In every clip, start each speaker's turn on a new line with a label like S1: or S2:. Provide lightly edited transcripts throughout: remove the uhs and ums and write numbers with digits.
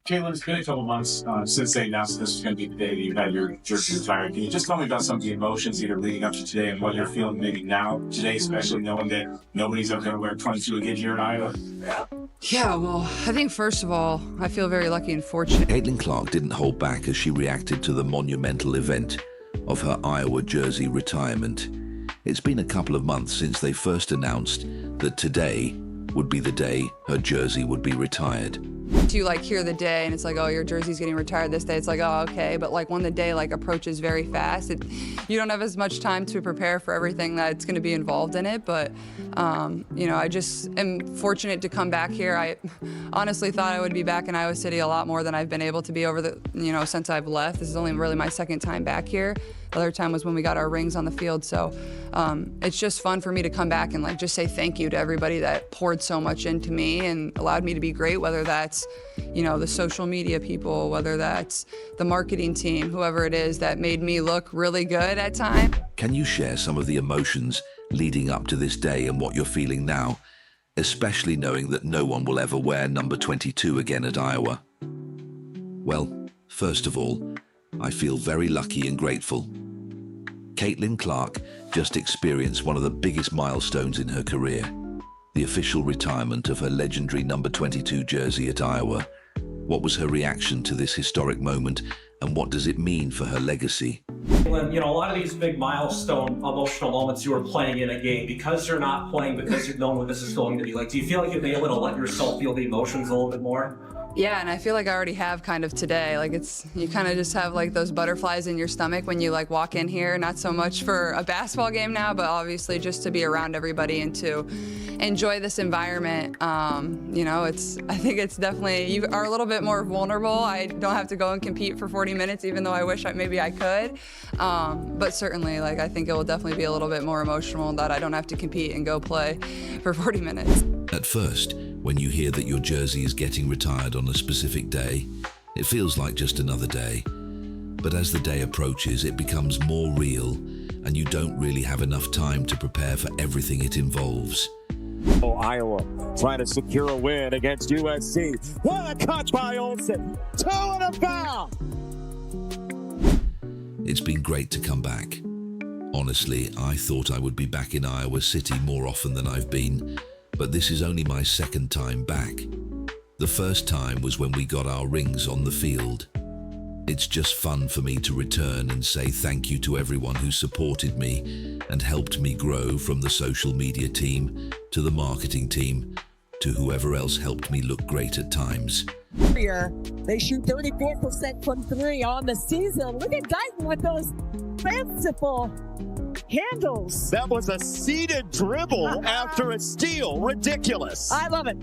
S1: Caitlin, it's been a couple months since they announced this was going to be the day that you had your jersey retired. Can you just tell me about some of the emotions either leading up to today and what you're feeling maybe now, today, especially knowing that nobody's ever going to wear 22 again here in Iowa?
S2: Yeah, well, I think first of all, I feel very lucky and fortunate.
S3: Caitlin Clark didn't hold back as she reacted to the monumental event of her Iowa jersey retirement. It's been a couple of months since they first announced that today would be the day her jersey would be retired.
S2: You like hear the day and it's like, oh, your jersey's getting retired this day. It's like, oh, okay. But like when the day like approaches very fast, you don't have as much time to prepare for everything that's going to be involved in it. But, you know, I just am fortunate to come back here. I honestly thought I would be back in Iowa City a lot more than I've been able to be over the, you know, since I've left. This is only really my second time back here. The other time was when we got our rings on the field. So it's just fun for me to come back and like just say thank you to everybody that poured so much into me and allowed me to be great, whether that's, you know, the social media people, whether that's the marketing team, whoever it is that made me look really good at times.
S3: Can you share some of the emotions leading up to this day and what you're feeling now, especially knowing that no one will ever wear number 22 again at Iowa? Well, first of all, I feel very lucky and grateful. Caitlin Clark just experienced one of the biggest milestones in her career, the official retirement of her legendary number 22 jersey at Iowa. What was her reaction to this historic moment, and what does it mean for her legacy?
S4: You know, a lot of these big milestone emotional moments you were playing in a game, because you're not playing, because you know what this is going to be like, do you feel like you'll be able to let yourself feel the emotions a little bit more?
S2: Yeah, and I feel like I already have kind of today. Like you kind of just have like those butterflies in your stomach when you like walk in here, not so much for a basketball game now, but obviously just to be around everybody and to enjoy this environment. You know, I think it's definitely, you are a little bit more vulnerable. I don't have to go and compete for 40 minutes, even though I wish maybe I could. But certainly, like, I think it will definitely be a little bit more emotional that I don't have to compete and go play for 40 minutes.
S3: At first, when you hear that your jersey is getting retired on a specific day, it feels like just another day. But as the day approaches, it becomes more real, and you don't really have enough time to prepare for everything it involves.
S5: Oh, Iowa trying to secure a win against USC. What a cut by Olsen. Two and a foul.
S3: It's been great to come back. Honestly, I thought I would be back in Iowa City more often than I've been, but this is only my second time back. The first time was when we got our rings on the field. It's just fun for me to return and say thank you to everyone who supported me and helped me grow, from the social media team to the marketing team to whoever else helped me look great at times.
S6: They shoot 34% from three on the season. Look at Guyton with those fanciful handles.
S5: That was a seated dribble after a steal. Ridiculous.
S6: I love it.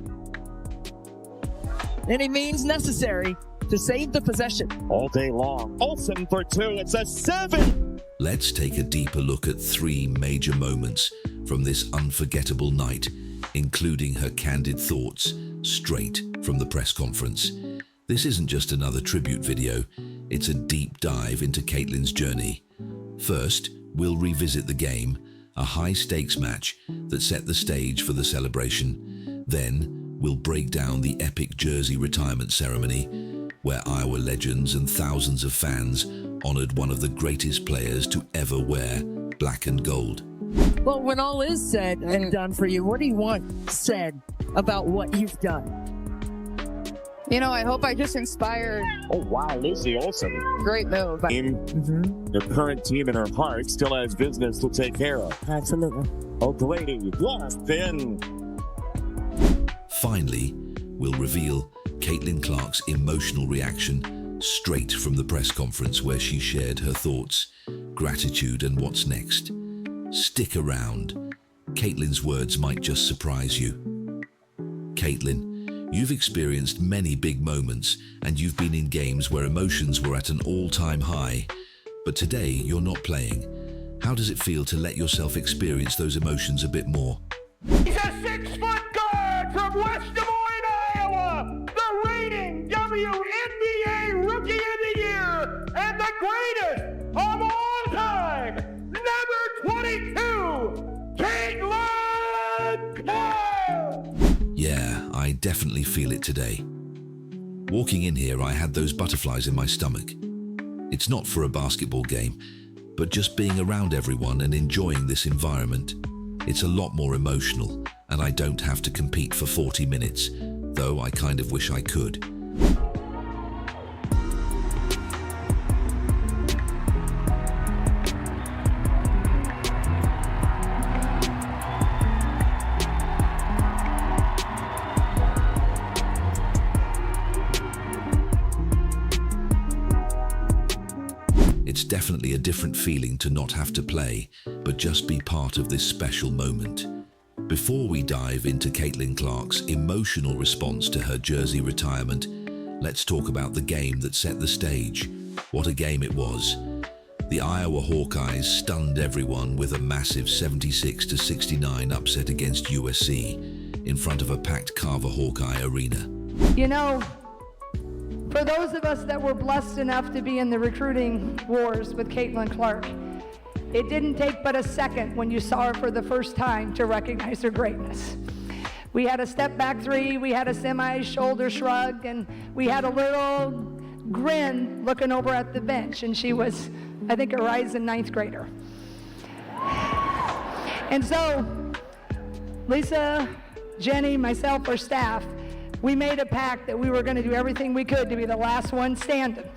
S6: Any means necessary to save the possession.
S5: All day long. Olsen for two. It's a 7.
S3: Let's take a deeper look at 3 major moments from this unforgettable night, including her candid thoughts straight from the press conference. This isn't just another tribute video, it's a deep dive into Caitlin's journey. First, we'll revisit the game, a high-stakes match that set the stage for the celebration. Then, we'll break down the epic jersey retirement ceremony, where Iowa legends and thousands of fans honored one of the greatest players to ever wear black and gold.
S6: Well, when all is said and done for you, what do you want said about what you've done?
S2: You know, I hope I just inspired.
S5: Oh, wow. Lucy Olsen.
S2: Great move.
S5: The current team in her heart still has business to take care of.
S6: Absolutely.
S5: O'Grady, Boston.
S3: Finally, we'll reveal Caitlin Clark's emotional reaction straight from the press conference, where she shared her thoughts, gratitude, and what's next. Stick around. Caitlin's words might just surprise you. Caitlin, you've experienced many big moments, and you've been in games where emotions were at an all-time high. But today, you're not playing. How does it feel to let yourself experience those emotions a bit more?
S7: He's a 6-foot guard from West Des Moines, Iowa, the reigning WNBA Rookie of the Year and the greatest of all time, number 22, Caitlin Clark!
S3: Yeah, I definitely feel it today. Walking in here, I had those butterflies in my stomach. It's not for a basketball game, but just being around everyone and enjoying this environment. It's a lot more emotional, and I don't have to compete for 40 minutes, though I kind of wish I could. It's definitely a different feeling to not have to play, but just be part of this special moment. Before we dive into Caitlin Clark's emotional response to her jersey retirement, let's talk about the game that set the stage. What a game it was. The Iowa Hawkeyes stunned everyone with a massive 76-69 upset against USC in front of a packed Carver Hawkeye arena.
S8: You know, for those of us that were blessed enough to be in the recruiting wars with Caitlin Clark, it didn't take but a second when you saw her for the first time to recognize her greatness. We had a step back three, we had a semi-shoulder shrug, and we had a little grin looking over at the bench, and she was, I think, a rising ninth grader. And so, Lisa, Jenny, myself, our staff, we made a pact that we were going to do everything we could to be the last one standing.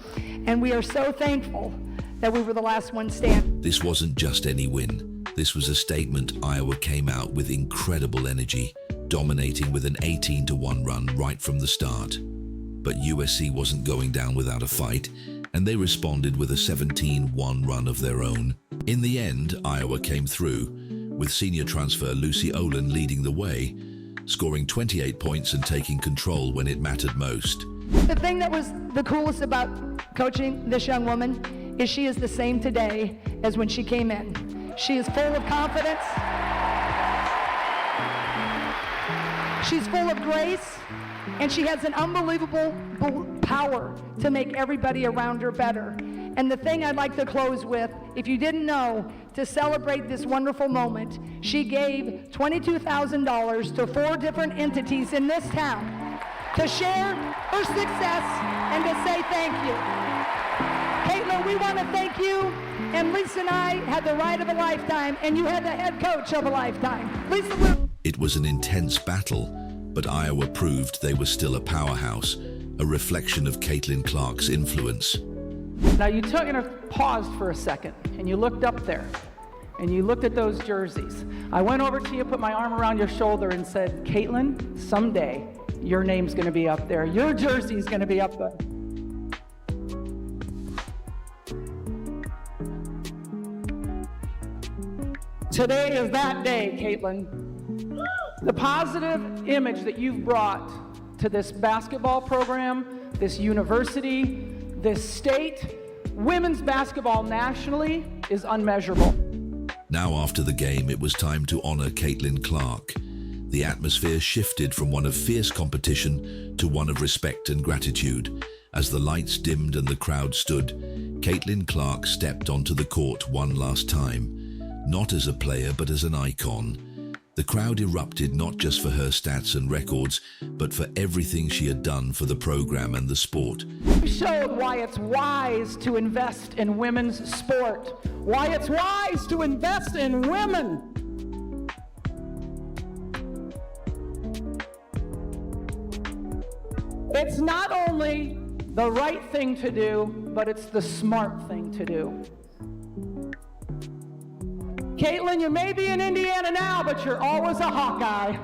S8: And we are so thankful that we were the last one standing.
S3: This wasn't just any win. This was a statement. Iowa came out with incredible energy, dominating with an 18-1 run right from the start. But USC wasn't going down without a fight, and they responded with a 17-1 run of their own. In the end, Iowa came through, with senior transfer Lucy Olin leading the way, scoring 28 points and taking control when it mattered most.
S8: The thing that was the coolest about coaching this young woman is she is the same today as when she came in. She is full of confidence. She's full of grace, and she has an unbelievable power to make everybody around her better. And the thing I'd like to close with, if you didn't know, to celebrate this wonderful moment, she gave $22,000 to 4 different entities in this town to share her success and to say thank you. Caitlin, we want to thank you, and Lisa and I had the ride of a lifetime, and you had the head coach of a lifetime. Lisa,
S3: it was an intense battle, but Iowa proved they were still a powerhouse, a reflection of Caitlin Clark's influence.
S9: Now you took and paused for a second, and you looked up there, and you looked at those jerseys. I went over to you, put my arm around your shoulder, and said, Caitlin, someday your name's going to be up there. Your jersey's going to be up there. Today is that day, Caitlin. The positive image that you've brought to this basketball program, this university, this state, women's basketball nationally, is unmeasurable.
S3: Now after the game, it was time to honor Caitlin Clark. The atmosphere shifted from one of fierce competition to one of respect and gratitude. As the lights dimmed and the crowd stood, Caitlin Clark stepped onto the court one last time, not as a player but as an icon. The crowd erupted not just for her stats and records, but for everything she had done for the program and the sport.
S9: You showed why it's wise to invest in women's sport, why it's wise to invest in women. It's not only the right thing to do, but it's the smart thing to do. Caitlin, you may be in Indiana now, but you're always a Hawkeye.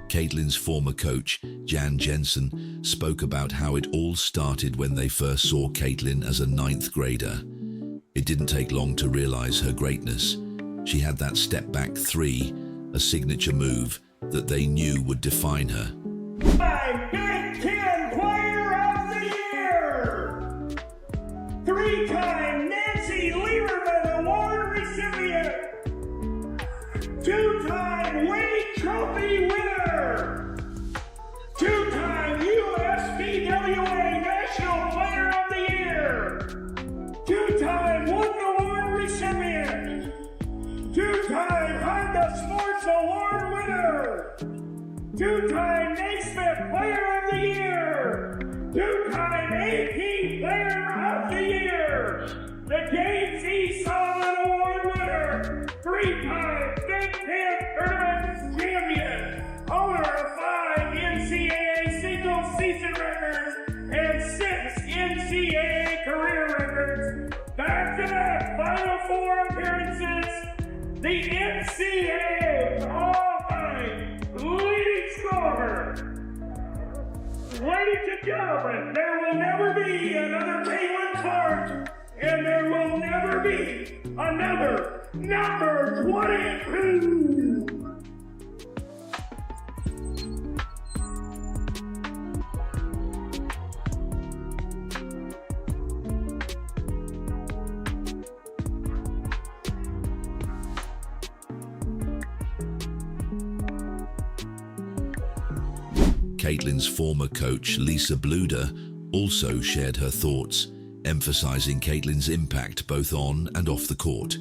S3: Caitlin's former coach, Jan Jensen, spoke about how it all started when they first saw Caitlin as a 9th grader. It didn't take long to realize her greatness. She had that step-back 3, a signature move that they knew would define her.
S7: Big Ten Player of the Year! 3-time Nancy Lieberman Award recipient! 2-time Wade Trophy winner! 2-time USPWA National Player of the Year! 2-time Wooden Award recipient! 2-time Honda Sports Award winner! 2-time Naismith two-time AP Player of the Year, the James E. Sullivan Award winner, three-time Big Ten Tournament champion, owner of 5 NCAA single-season records and 6 NCAA career records, back-to-back Final Four appearances, the NCAA's all-time leading scorer. Ladies and gentlemen, there will never be another Caitlin Clark, and there will never be another number 22.
S3: Caitlin's former coach, Lisa Bluder, also shared her thoughts, emphasizing Caitlin's impact both on and off the court.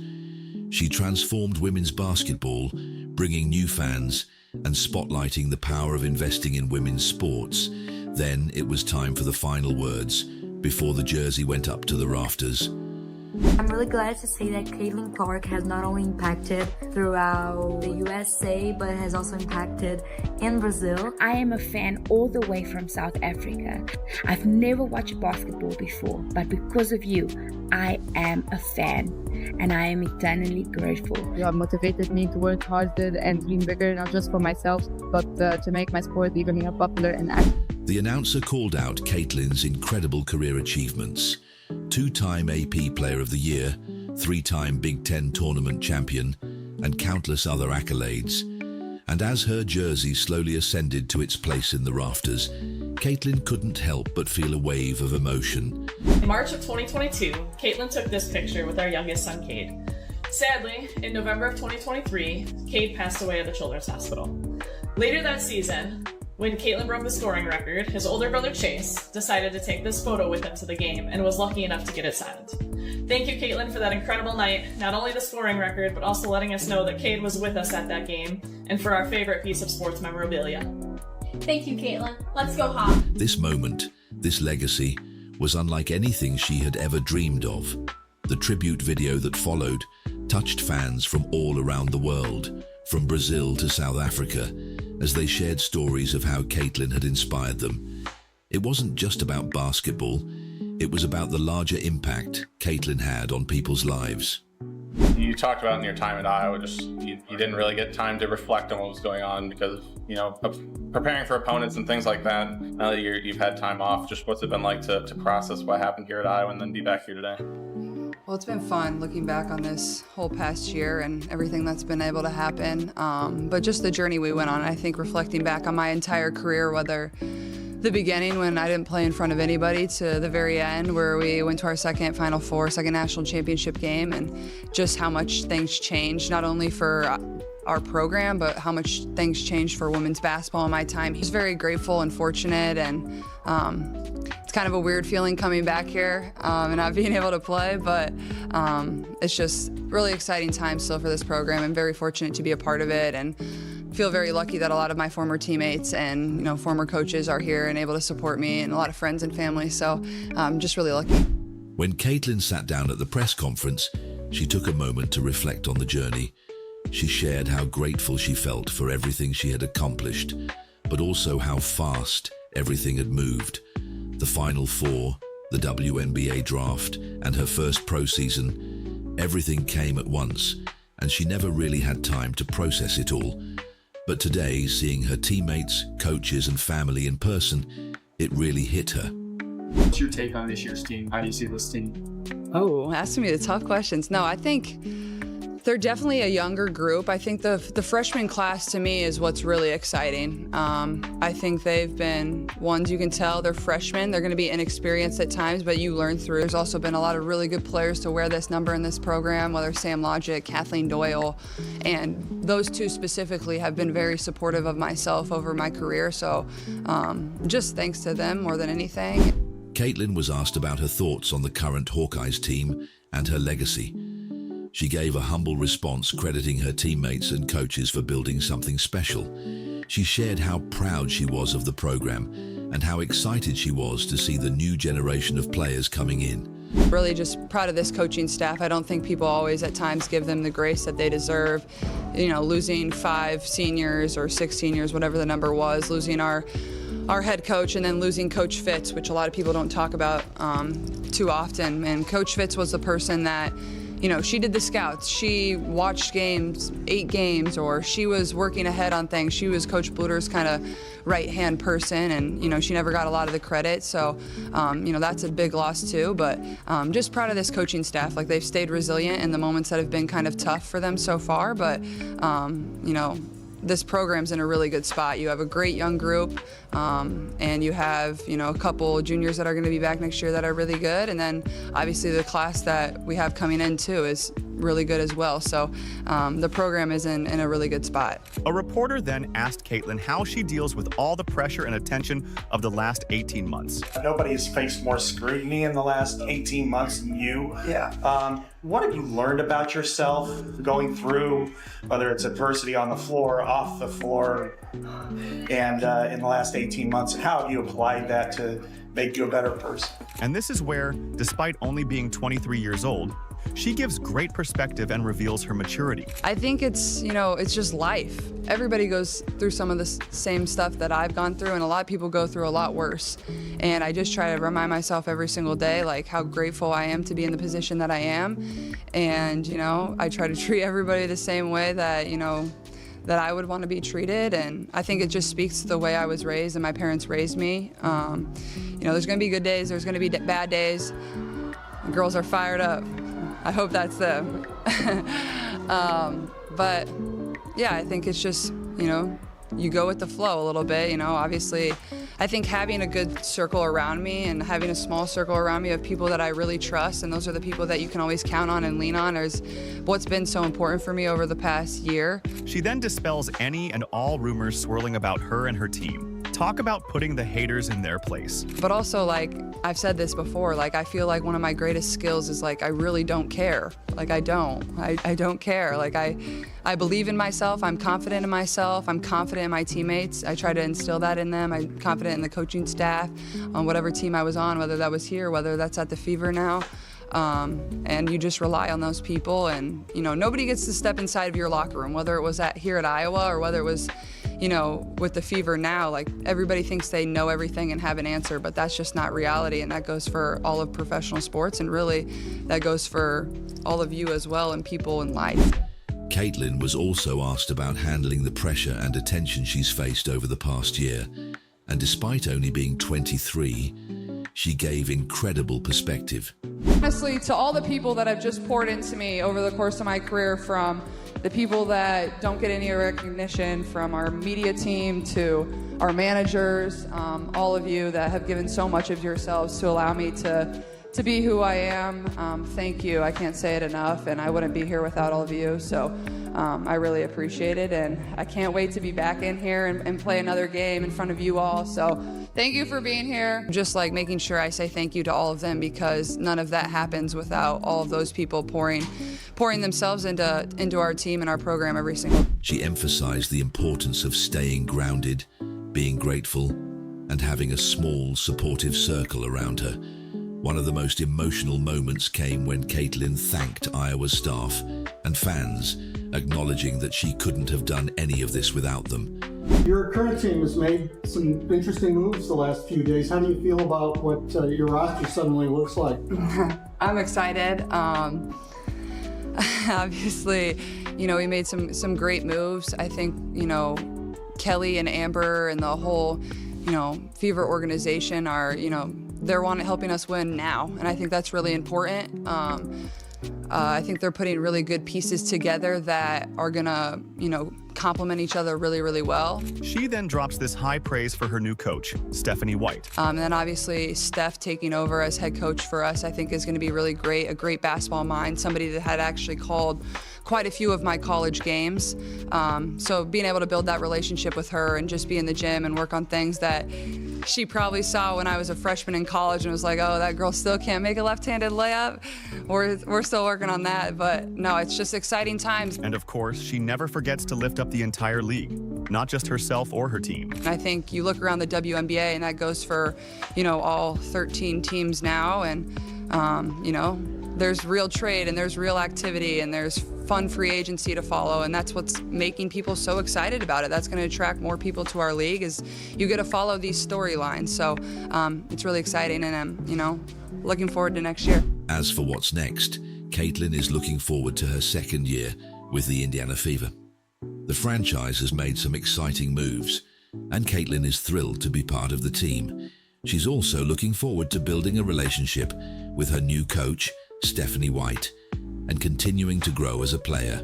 S3: She transformed women's basketball, bringing new fans and spotlighting the power of investing in women's sports. Then it was time for the final words before the jersey went up to the rafters.
S10: I'm really glad to say that Caitlin Clark has not only impacted throughout the USA, but has also impacted in Brazil.
S11: I am a fan all the way from South Africa. I've never watched basketball before, but because of you, I am a fan, and I am eternally grateful.
S12: You have motivated me to work harder and dream bigger, not just for myself, but to make my sport even more popular and active.
S3: The announcer called out Caitlin's incredible career achievements. 2-time AP Player of the Year, 3-time Big Ten Tournament champion, and countless other accolades. And as her jersey slowly ascended to its place in the rafters, Caitlin couldn't help but feel a wave of emotion.
S13: In March of 2022, Caitlin took this picture with our youngest son, Cade. Sadly, in November of 2023, Cade passed away at the Children's Hospital. Later that season, when Caitlin broke the scoring record, his older brother Chase decided to take this photo with him to the game and was lucky enough to get it signed. Thank you, Caitlin, for that incredible night, not only the scoring record, but also letting us know that Cade was with us at that game, and for our favorite piece of sports memorabilia.
S14: Thank you, Caitlin. Let's go Hawks.
S3: This moment, this legacy, was unlike anything she had ever dreamed of. The tribute video that followed touched fans from all around the world, from Brazil to South Africa, as they shared stories of how Caitlin had inspired them. It wasn't just about basketball, it was about the larger impact Caitlin had on people's lives.
S15: You talked about in your time at Iowa, just you didn't really get time to reflect on what was going on because, you know, preparing for opponents and things like that. Now that you've had time off, just what's it been like to process what happened here at Iowa and then be back here today?
S2: Well, it's been fun looking back on this whole past year and everything that's been able to happen. But just the journey we went on, I think reflecting back on my entire career, whether the beginning when I didn't play in front of anybody to the very end where we went to our second Final Four, second national championship game, and just how much things changed, not only for our program, but how much things changed for women's basketball in my time. He's very grateful and fortunate, and it's kind of a weird feeling coming back here and not being able to play, but it's just really exciting time still for this program. I'm very fortunate to be a part of it and feel very lucky that a lot of my former teammates and former coaches are here and able to support me, and a lot of friends and family, so I'm just really lucky.
S3: When Caitlin sat down at the press conference, she took a moment to reflect on the journey. She shared how grateful she felt for everything she had accomplished, but also how fast everything had moved. The Final Four, the WNBA draft, and her first pro season, everything came at once, and she never really had time to process it all. But today, seeing her teammates, coaches, and family in person, it really hit her.
S16: What's your take on this year's team? How do you see this team?
S2: Oh, asking me the tough questions. No, I think they're definitely a younger group. I think the freshman class to me is what's really exciting. I think they've been ones you can tell they're freshmen. They're going to be inexperienced at times, but you learn through. There's also been a lot of really good players to wear this number in this program, whether Sam Logic, Kathleen Doyle, and those two specifically have been very supportive of myself over my career. So just thanks to them more than anything.
S3: Caitlin was asked about her thoughts on the current Hawkeyes team and her legacy. She gave a humble response, crediting her teammates and coaches for building something special. She shared how proud she was of the program and how excited she was to see the new generation of players coming in.
S2: Really just proud of this coaching staff. I don't think people always at times give them the grace that they deserve. You know, losing 5 seniors or 6 seniors, whatever the number was, losing our head coach and then losing Coach Fitz, which a lot of people don't talk about too often. And Coach Fitz was the person that, you know, she did the scouts. She watched games, 8 games, or she was working ahead on things. She was Coach Bluter's kind of right-hand person, and, you know, she never got a lot of the credit. So, you know, that's a big loss too. But just proud of this coaching staff. Like, they've stayed resilient in the moments that have been kind of tough for them so far. But, you know, this program's in a really good spot. You have a great young group, and you have, you know, a couple juniors that are going to be back next year that are really good, and then obviously the class that we have coming in too is really good as well. So the program is in a really good spot.
S17: A reporter then asked Caitlin how she deals with all the pressure and attention of the last 18 months.
S18: Nobody has faced more scrutiny in the last 18 months than you.
S17: Yeah.
S18: What have you learned about yourself going through, whether it's adversity on the floor, off the floor, and in the last 18 months, and how have you applied that to make you a better person?
S17: And this is where, despite only being 23 years old, she gives great perspective and reveals her maturity.
S2: I think it's, you know, it's just life. Everybody goes through some of the same stuff that I've gone through, and a lot of people go through a lot worse. And I just try to remind myself every single day, like, how grateful I am to be in the position that I am. And, you know, I try to treat everybody the same way that, you know, that I would want to be treated. And I think it just speaks to the way I was raised and my parents raised me. You know, there's going to be good days, there's going to be bad days. The girls are fired up. I hope that's them. But yeah, I think it's just, you know, you go with the flow a little bit, you know. Obviously, I think having a good circle around me and having a small circle around me of people that I really trust, and those are the people that you can always count on and lean on, is what's been so important for me over the past year.
S17: She then dispels any and all rumors swirling about her and her team. Talk about putting the haters in their place.
S2: But also, like, I've said this before, like, I feel like one of my greatest skills is, like, I really don't care. Like, I don't care. Like, I believe in myself, I'm confident in myself, I'm confident in my teammates. I try to instill that in them. I'm confident in the coaching staff, on whatever team I was on, whether that was here, whether that's at the Fever now. And you just rely on those people, and, you know, nobody gets to step inside of your locker room, whether it was here at Iowa or whether it was, you know, with the Fever now. Like, everybody thinks they know everything and have an answer, but that's just not reality, and that goes for all of professional sports, and really that goes for all of you as well and people in life.
S3: Caitlin was also asked about handling the pressure and attention she's faced over the past year, and despite only being 23, she gave incredible perspective.
S19: Honestly, to all the people that have just poured into me over the course of my career, from the people that don't get any recognition, from our media team to our managers, all of you that have given so much of yourselves to allow me to be who I am. Thank you. I can't say it enough, and I wouldn't be here without all of you. So I really appreciate it, and I can't wait to be back in here and play another game in front of you all. So thank you for being here. Just like making sure I say thank you to all of them, because none of that happens without all of those people pouring themselves into our team and our program every single day.
S3: She emphasized the importance of staying grounded, being grateful, and having a small, supportive circle around her. One of the most emotional moments came when Caitlin thanked Iowa staff and fans, acknowledging that she couldn't have done any of this without them.
S20: Your current team has made some interesting moves the last few days. How do you feel about what your roster suddenly looks like?
S2: I'm excited. Obviously, you know, we made some great moves. I think, you know, Kelly and Amber and the whole, you know, Fever organization are, you know, they're helping us win now, and I think that's really important. I think they're putting really good pieces together that are gonna, you know, complement each other really, really well.
S17: She then drops this high praise for her new coach, Stephanie White.
S2: And then obviously Steph taking over as head coach for us, I think is gonna be really great, a great basketball mind, somebody that had actually called quite a few of my college games. So being able to build that relationship with her and just be in the gym and work on things that she probably saw when I was a freshman in college and was like, oh, that girl still can't make a left-handed layup. We're still working on that, but no, it's just exciting times.
S17: And of course, she never forgets to lift up the entire league, not just herself or her team.
S2: I think you look around the WNBA, and that goes for, all 13 teams now, and, there's real trade, and there's real activity, and there's fun free agency to follow, and that's what's making people so excited about it. That's going to attract more people to our league, is you get to follow these storylines. So it's really exciting, and I'm, looking forward to next year.
S3: As for what's next, Caitlin is looking forward to her second year with the Indiana Fever. The franchise has made some exciting moves, and Caitlin is thrilled to be part of the team. She's also looking forward to building a relationship with her new coach, Stephanie White, and continuing to grow as a player.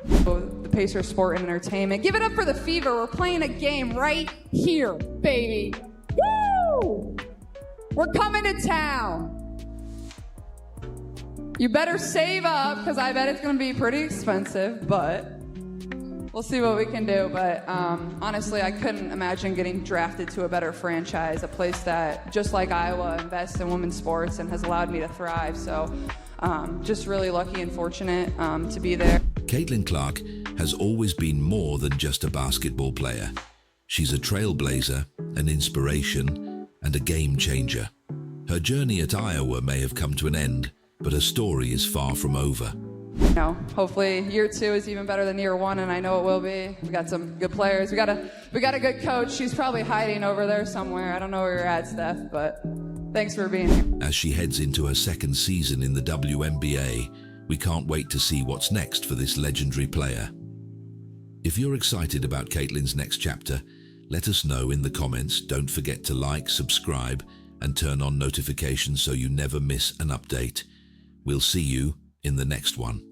S19: The Pacers Sport and Entertainment. Give it up for the Fever. We're playing a game right here, baby. Woo! We're coming to town. You better save up, because I bet it's going to be pretty expensive, but we'll see what we can do. But honestly, I couldn't imagine getting drafted to a better franchise, a place that, just like Iowa, invests in women's sports and has allowed me to thrive. So just really lucky and fortunate to be there.
S3: Caitlin Clark has always been more than just a basketball player. She's a trailblazer, an inspiration, and a game changer. Her journey at Iowa may have come to an end, but her story is far from over.
S19: Hopefully year 2 is even better than year 1, and I know it will be. We got some good players. We got a good coach. She's probably hiding over there somewhere. I don't know where you're at, Steph, but thanks for being here.
S3: As she heads into her second season in the WNBA, we can't wait to see what's next for this legendary player. If you're excited about Caitlin's next chapter, let us know in the comments. Don't forget to like, subscribe, and turn on notifications so you never miss an update. We'll see you in the next one.